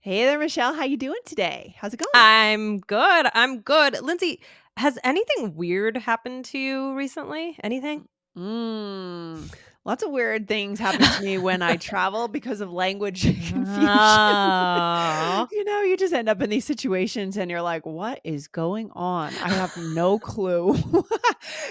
Hey there, Michelle. How you doing today? How's it going? I'm good. I'm good. Lindsay, has anything weird happened to you recently? Anything? Mm, Lots of weird things happen to me when I travel because of language confusion. Oh, You just end up in these situations and you're like, what is going on? I have no clue.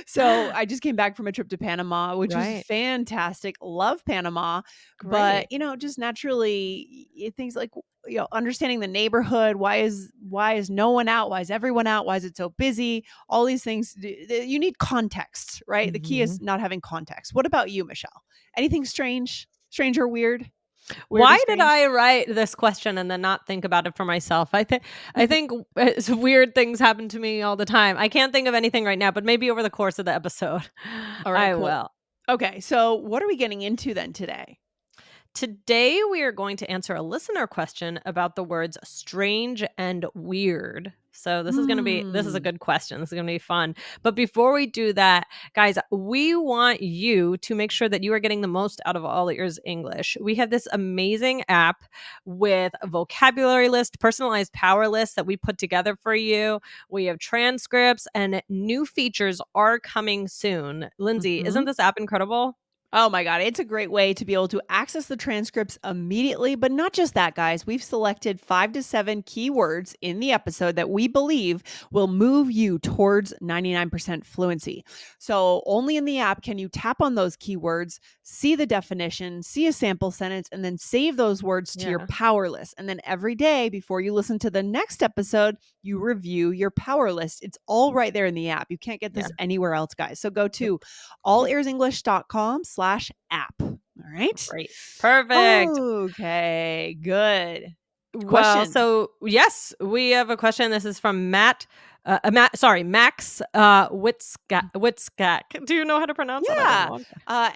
So I just came back from a trip to Panama, which was right. fantastic. Love Panama. But, Great. just naturally things like understanding the neighborhood. Why is no one out? Why is everyone out? Why is it so busy? All these things, you need context, right? The key is Mhm. not having context. What about you, Michelle? Anything strange or weird? Weird or Why did strange? I write this question and then not think about it for myself? I think weird things happen to me all the time. I can't think of anything right now, but maybe over the course of the episode, All right, I cool. will. Okay, so what are we getting into then today? Today, we are going to answer a listener question about the words strange and weird. So this is a Hmm. good question. This is going to be fun. But before we do that, guys, we want you to make sure that you are getting the most out of All Ears English. We have this amazing app with a vocabulary list, personalized power lists that we put together for you. We have transcripts and new features are coming soon. Lindsay, isn't Mhm. this app incredible? Oh my God, it's a great way to be able to access the transcripts immediately. But not just that, guys. We've selected 5 to 7 keywords in the episode that we believe will move you towards 99% fluency. So, only in the app can you tap on those keywords, see the definition, see a sample sentence, and then save those words to your Yeah. power list. And then every day before you listen to the next episode, you review your power list. It's all right there in the app. You can't get Yeah. this anywhere else, guys. So, go Nope. to allearsenglish.com/app. All right. Great. Perfect. Okay, good. Well, Questions. so yes, we have a question. This is from Max Witzkak. Do you know how to pronounce that? I don't Yeah. want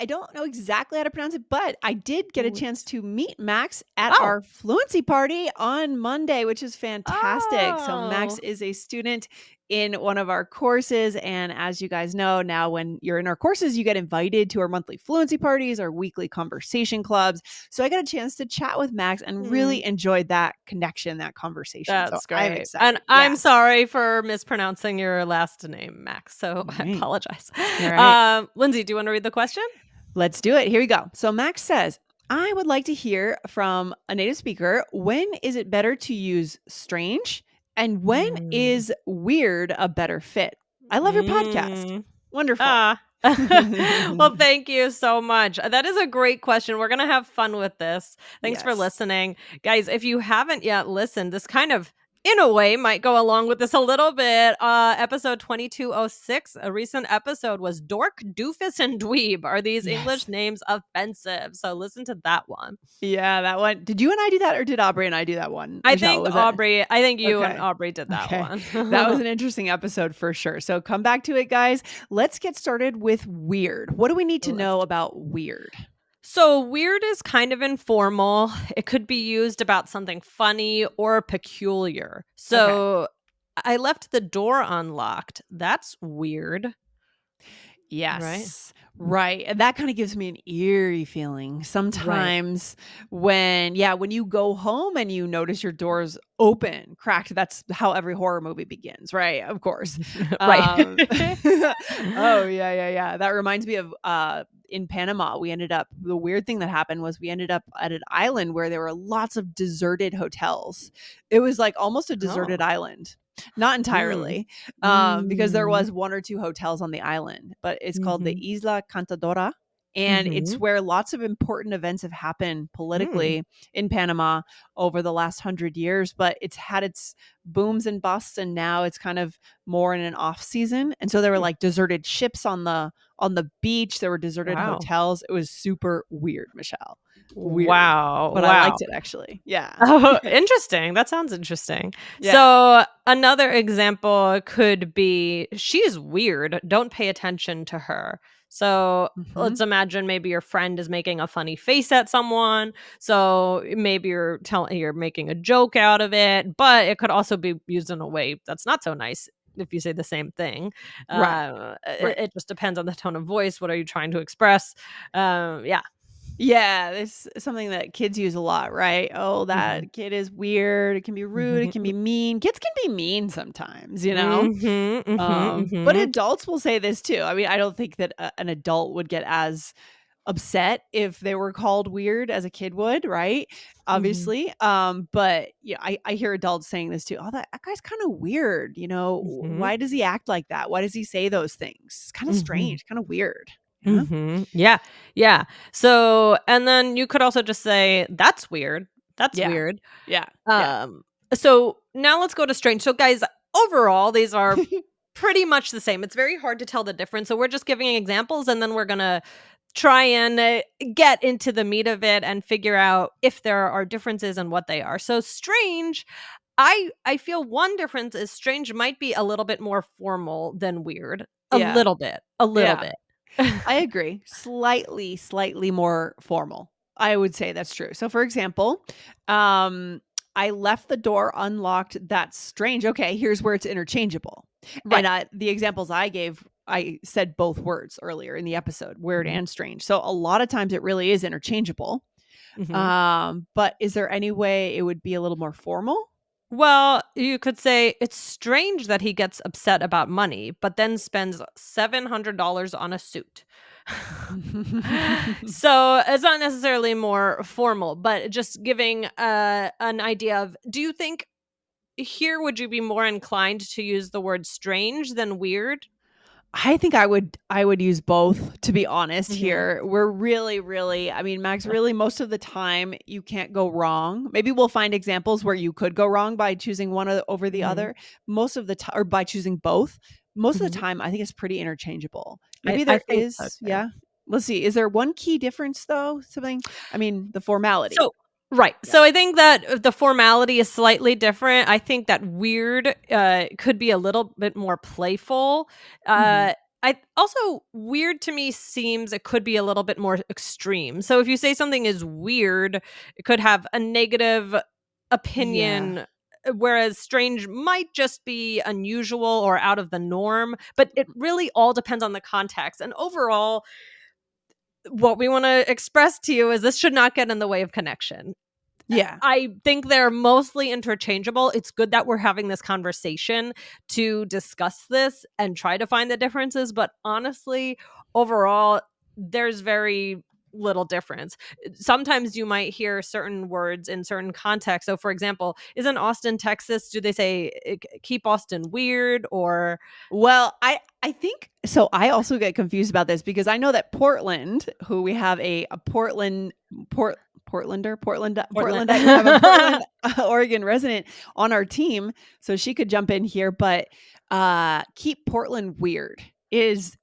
I don't know exactly how to pronounce it, but I did get a chance Witz. to meet Max at Oh. our fluency party on Monday, which is fantastic. So, Max Oh. is a student in one of our courses. And as you guys know, now when you're in our courses, you get invited to our monthly fluency parties, our weekly conversation clubs. So, I got a chance to chat with Max and Hmm. really enjoyed that connection, that conversation. So, That's I'm great. And excited. Yeah. I'm sorry for mispronouncing your last name, Max. So All I right. apologize. All right. Lindsay, do you want to read the question? Let's do it. Here we go. So Max says, I would like to hear from a native speaker. When is it better to use strange? And when Mm. is weird a better fit? I love your podcast. Mm. Wonderful. Ah. Well, thank you so much. That is a great question. We're going to have fun with this. Thanks for Yes. listening. Guys, if you haven't yet listened, this kind of in a way might go along with this a little bit. Episode 2206, a recent episode was Dork, Doofus, and Dweeb. Are these Yes. English names offensive? So listen to that one. Yeah, that one. Did you and I do that or did Aubrey and I do that one? I Michelle, think was it? you and Okay. Aubrey did that Okay. one. That was an interesting episode for sure. So come back to it, guys. Let's get started with weird. What do we need to know Let's about weird? So, weird is kind of informal. It could be used about something funny or peculiar. Okay. So, I left the door unlocked. That's weird, right? Yes. Right. And that kind of gives me an eerie feeling. Right. Sometimes when you go home and you notice your doors open, cracked, that's how every horror movie begins, right? Of course. Right. Oh, yeah. That reminds me of in Panama, the weird thing that happened was we ended up at an island where there were lots of deserted hotels. It was like almost a deserted Oh. island. Not Mm. entirely, because there Mm. was 1 or 2 hotels on the island, but it's called the Mhm. Isla Cantadora, and it's Mhm. where lots of important events have happened Mm. politically in Panama over the last 100 years, but it's had its booms and busts, and now it's kind of more in an off season, and so there were, Hmm. like, deserted ships on the beach, there were deserted Wow. hotels. It was super weird, Michelle. Weird, Wow. but I Wow. liked it actually. Yeah. Oh, interesting. That sounds interesting. Yeah. So, another example could be she's weird. Don't pay attention to her. So, let's Mhm. imagine maybe your friend is making a funny face at someone. So, maybe you're making a joke out of it, but it could also be used in a way that's not so nice if you say the same thing. Right, It, right. it just depends on the tone of voice. What are you trying to express? Yeah. Yeah, this is something that kids use a lot, right? Oh, Mhm. that kid is weird. It can be rude. It can be Mhm. mean. Kids can be mean sometimes, you know? Mhm, mhm, But mhm, adults will say this too. I mean, I don't think that an adult would get as upset if they were called weird as a kid would, right? mhm, Obviously. But yeah, I hear adults saying this too. Oh, that guy's kind of weird. You know, mhm, why does he act like that? Why does he say those things? It's kind of mhm, strange, kind of weird. Yeah. mhm. Yeah, yeah. So, and then you could also just say, "That's weird. That's Yeah. weird." Yeah. Yeah. Um, so now let's go to strange. So guys, overall, these are pretty much the same. It's very hard to tell the difference. So we're just giving examples and then we're going to try and get into the meat of it and figure out if there are differences and what they are. So strange, I feel one difference is strange might be a little bit more formal than weird. A Yeah. little bit. A little Yeah. bit. I agree. Slightly more formal. I would say that's true. So for example, I left the door unlocked. That's strange. Okay, here's where it's interchangeable. And Right. the examples I gave, I said both words earlier in the episode, weird Mhm. and strange. So a lot of times it really is interchangeable. Mhm. But is there any way it would be a little more formal? Well, you could say it's strange that he gets upset about money, but then spends $700 on a suit. So it's not necessarily more formal, but just giving an idea of do you think here would you be more inclined to use the word strange than weird? I think I would use both, to be honest Mhm. here. We're really I mean, Max, really most of the time you can't go wrong. Maybe we'll find examples where you could go wrong by choosing over the Mhm. other. Most of the time or by choosing both. Most of the Mhm. time I think it's pretty interchangeable. Maybe I there think so is, too. yeah. Let's see. Is there one key difference though? Something I mean, the formality. So right. Yeah. So I think that the formality is slightly different. I think that weird could be a little bit more playful. Mhm. I also weird to me seems it could be a little bit more extreme. So if you say something is weird, it could have a negative Yeah. opinion. Whereas strange might just be unusual or out of the norm, but it really all depends on the context. And overall, what we want to express to you is this should not get in the way of connection. Yeah. I think they're mostly interchangeable. It's good that we're having this conversation to discuss this and try to find the differences, but honestly, overall, there's very little difference. Sometimes you might hear certain words in certain contexts. So, for example, is in Austin, Texas, do they say keep Austin weird or Well, I think so I also get confused about this because I know that Portland, who we have a Portland? Portlandite, we have a Portland, Oregon resident on our team, so she could jump in here, but keep Portland weird is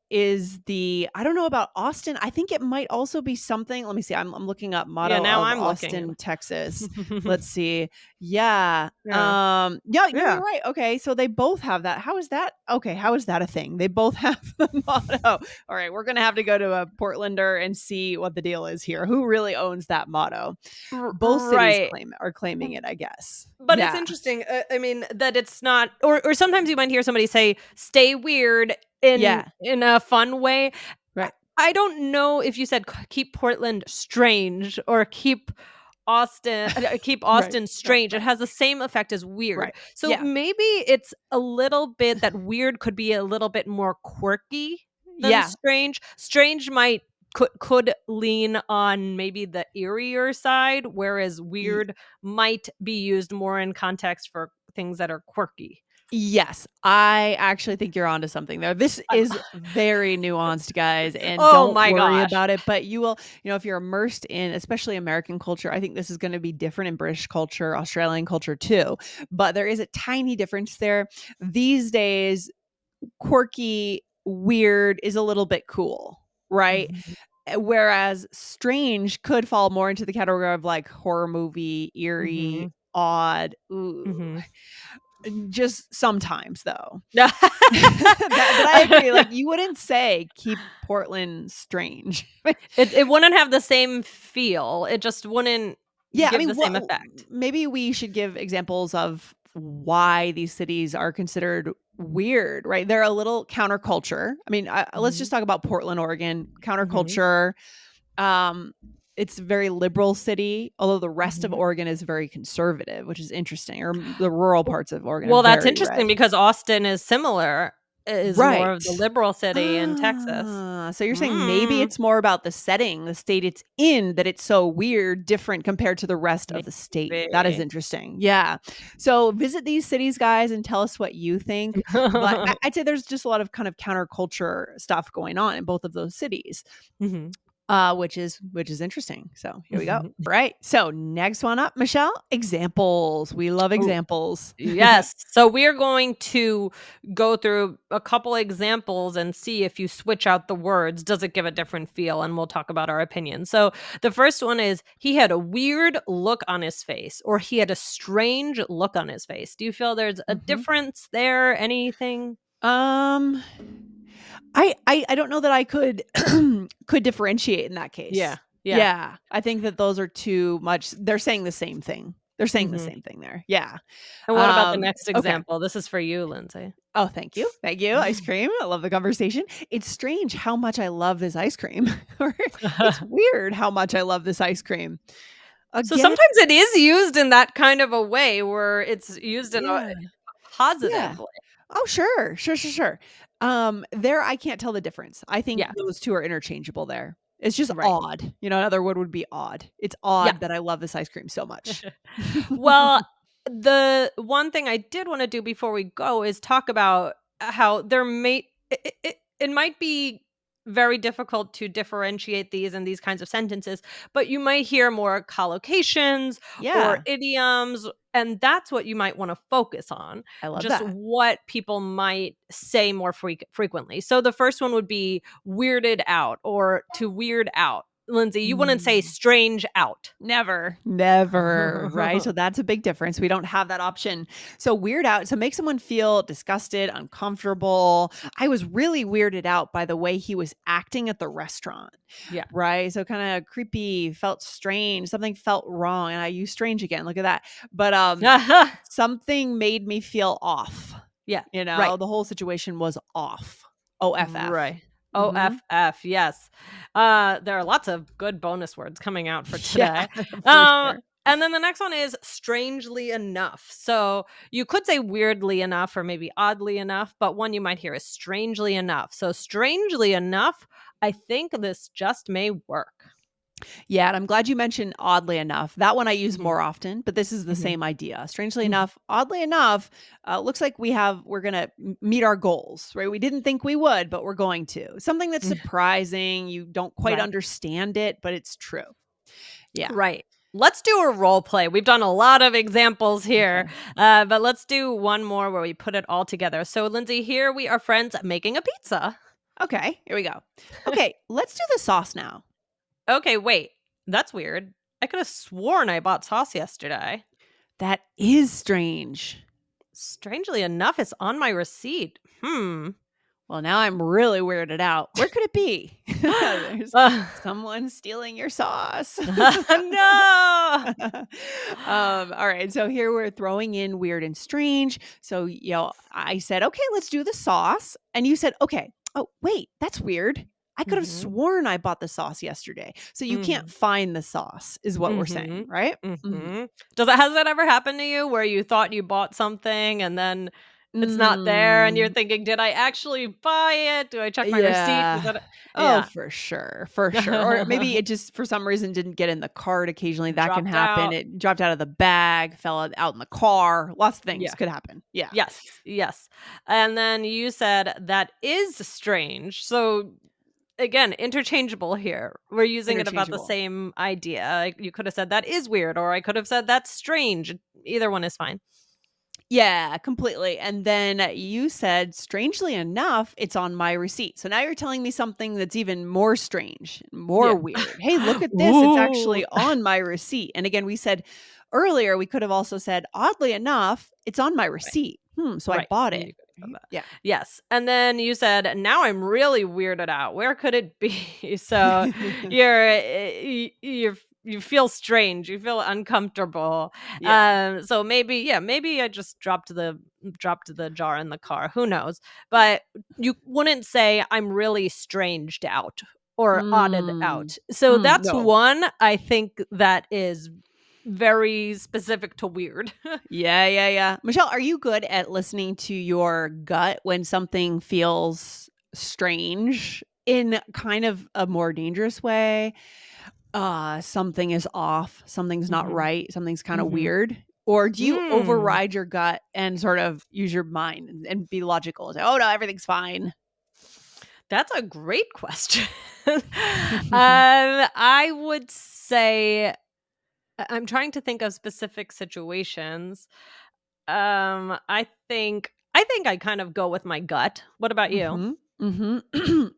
the I don't know about Austin. I think it might also be something. Let me see. I'm looking up Yeah, motto now of I'm looking. Austin, Texas. Let's see. Yeah. Yeah. Yeah, no, Yeah. you're right. Okay, so they both have that. How is that? Okay, how is that a thing? They both have the motto. All right, we're gonna have to go to a Portlander and see what the deal is here. Who really owns that motto? Both cities Right. are claiming it, I guess. But it's Yeah. interesting, I mean, that it's not or sometimes you might hear somebody say, "Stay weird," Yeah. in a fun way. I Right. I don't know if you said keep Portland strange or keep Right. Austin Right. strange. It Right. has the same effect as weird. Right. So Yeah. maybe it's a little bit that weird could be a little bit more quirky than Yeah. strange. Strange might could lean on maybe the eerier side, whereas Y- weird might be used more in context for things that are quirky. Yes, I actually think you're onto something there. This I is very nuanced, guys, and Oh don't my worry gosh. about it. But you will, if you're immersed in, especially American culture, I think this is going to be different in British culture, Australian culture too. But there is a tiny difference there. These days, quirky, weird is a little bit cool, right? Mhm, Whereas strange could fall more into the category of like horror movie, eerie, mhm, odd. Ooh. mhm. Just sometimes though. But I agree, like, you wouldn't say keep Portland strange. It wouldn't have the same feel. It just wouldn't Yeah, I give mean, the same what effect. maybe we should give examples of why these cities are considered weird, right? They're a little counterculture. I mean, let's just Mhm, talk about Portland, Oregon. mhm, Counterculture, um, it's a very liberal city, although the rest of Mhm. Oregon is very conservative, which is interesting. Or the rural parts of Oregon are Well, that's very interesting red. because Austin is similar, is more of the Right. liberal city in Texas. So you're saying maybe Mm, it's more about the setting, the state it's in, that it's so weird, different compared to the rest of the state. That is maybe. interesting. Yeah. So visit these cities, guys, and tell us what you think. But I'd say there's just a lot of kind of counterculture stuff going on in both of those cities, Mhm. which is interesting. So here we go. Right. So next one up, Michelle, examples. We love Ooh, examples. yes. So we're going to go through a couple examples and see if you switch out the words, does it give a different feel? And we'll talk about our opinion. So the first one is he had a weird look on his face, or he had a strange look on his face. Do you feel there's a Mhm. difference there? Anything? Um, I don't know that I could could differentiate in that Yeah. case. Yeah. Yeah, I think that those are too much. They're saying the same thing. They're saying the Hmm. same thing there. Yeah. And what about the next Okay. example? This is for you, Lindsay. Oh, thank you. Thank you. Ice cream. I love the conversation. It's strange how much I love this ice cream. Or it's weird how much I love this ice cream. So Again, sometimes it is used in that kind of a way where it's used in a yeah. Yeah. positive way. Oh, sure. Sure, sure, sure. There I can't tell the difference. I think Yeah, those 2 are interchangeable there. It's just right. odd. Another word would be odd. It's Yeah. odd that I love this ice cream so much. Well, the one thing I did wanna do before we go is talk about how there may it might be very difficult to differentiate these in these kinds of sentences, but you might hear more collocations or Yeah, idioms, and that's what you might wanna focus on, I love just that. what people might say more frequently. So the first one would be weirded out or to weird out. Lindsay, you wouldn't say Mm. strange out. Never, never, right? So that's a big difference. We don't have that option. So weird out, so make someone feel disgusted, uncomfortable. I was really weirded out by the way he was acting at the restaurant, Yeah. right? So kind of creepy, felt strange, something felt wrong. And I use strange again. Look at that. But something made me feel off. Yeah, right, The whole situation was off. OFF. right. Mhm. OFF, yes. There are lots of good bonus words coming out for Yeah, today. for Um, sure. and then the next one is strangely enough. So you could say weirdly enough or maybe oddly enough, but one you might hear is strangely enough. So strangely enough, I think this just may work. Yeah, and I'm glad you mentioned oddly enough. That one I use Mhm, more often, but this is the mhm, same idea. Strangely mhm. enough, oddly enough, looks like we're going to meet our goals, right? We didn't think we would, but we're going to. Something that's surprising, you don't quite Right. understand it, but it's true. Yeah. Right. Let's do a role play. We've done a lot of examples here, Okay. but let's do one more where we put it all together. So, Lindsay, here we are friends making a pizza. Okay, here we go. Okay, let's do the sauce now. Okay, wait. That's weird. I could have sworn I bought sauce yesterday. That is strange. Strangely enough, it's on my receipt. Hmm. Well, now I'm really weirded out. Where could it be? There's Uh, someone stealing your sauce. no. All right. So here we're throwing in weird and strange. So, I said, okay, let's do the sauce. And you said, okay, oh, wait, that's weird. I could have Hmm. sworn I bought the sauce yesterday. So you can't Hmm. find the sauce, is what we're saying, Hmm. right? Mhm. Hmm. Has that ever happened to you where you thought you bought something and then it's not there and you're Mm, thinking, did I actually buy it? Do I check my receipt? Was yeah. that Oh, yeah. for sure, for sure. Or maybe it just for some reason didn't get in the cart. Occasionally that can Dropped happen. out. It dropped out of the bag, fell out in the car. Lots of things Yeah. could happen. Yeah. Yes, yes. And then you said that is strange. So again, interchangeable here. We're using it about the Interchangeable. same idea. Like, you could have said that is weird, or I could have said that's strange. Either one is fine. Yeah, completely. And then you said, strangely enough, it's on my receipt. So now you're telling me something that's even more strange, more Yeah. weird. Hey, look at this. It's Ooh. actually on my receipt. And again, we said earlier, we could have also said, oddly enough, it's on my Right. receipt. So I Right. bought You it. could have said Right? that. Yeah. Yes. And then you said, now I'm really weirded out. Where could it be? So you're you feel strange. You feel uncomfortable. Yeah. So maybe, yeah, maybe I just dropped the jar in the car. Who knows? But you wouldn't say I'm really stranged out or odded Mm. out. So that's No. one I think that is very specific to weird. Yeah, yeah, yeah. Michelle, are you good at listening to your gut when something feels strange in kind of a more dangerous way? Something is off, something's not Mhm. right, something's kind of Mhm. weird. Or do you Mm. override your gut and sort of use your mind and be logical and say, "Oh no, everything's fine." That's a great question. I would say I'm trying to think of specific situations. I think I kind of go with my gut. What about you? Mhm. Mhm.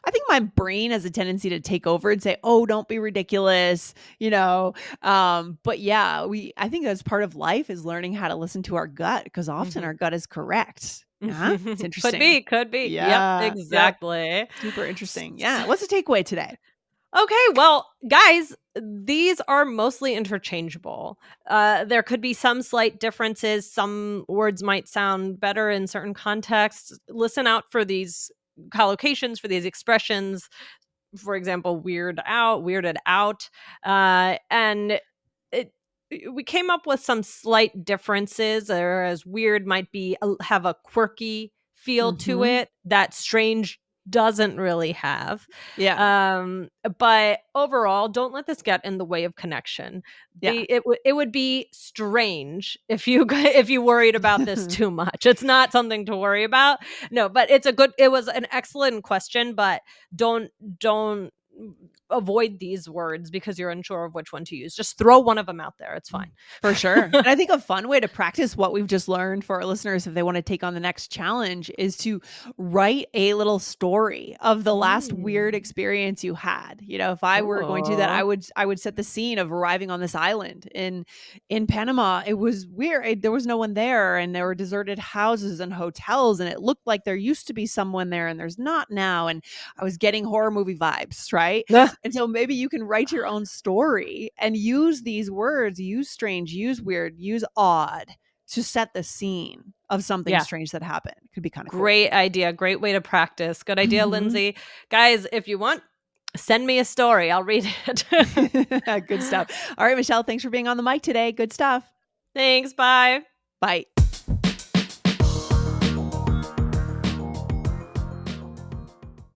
I think my brain has a tendency to take over and say, "Oh, don't be ridiculous," you know? But yeah, I think that's part of life is learning how to listen to our gut because often Mhm. our gut is correct. Yeah, it's Could interesting. be, could be. Yep, Yeah, yep, exactly. super S interesting. Yeah, what's the takeaway today? Okay, well, guys, these are mostly interchangeable. There could be some slight differences. Some words might sound better in certain contexts. Listen out for these collocations, for these expressions. For example, weirded out, and it. We came up with some slight differences, whereas weird might be have a quirky feel to Mhm. it that strange doesn't really have. Yeah, Um, but overall, don't let this get in the way of connection. yeah. It would be strange if you if you worried about this too much. It's not something to worry about. No, but it was an excellent question, but don't don't avoid these words because you're unsure of which one to use. Just throw one of them out there. It's fine. For sure. And I think a fun way to practice what we've just learned for our listeners if they want to take on the next challenge is to write a little story of the last weird Mm. experience you had. You know, if I were going to do that, Oh. I would set the scene of arriving on this island in Panama. It was weird. There was no one there and there were deserted houses and hotels and it looked like there used to be someone there and there's not now and I was getting horror movie vibes, right? And so maybe you can write your own story and use these words, use strange, use weird, use odd to set the scene of something Yeah. strange that happened. Could be kind of cool. Great idea. Great way to practice. Good idea, Mhm. Lindsay. Guys, if you want, send me a story. I'll read it. Good stuff. All right, Michelle, thanks for being on the mic today. Good stuff. Thanks. Bye. Bye.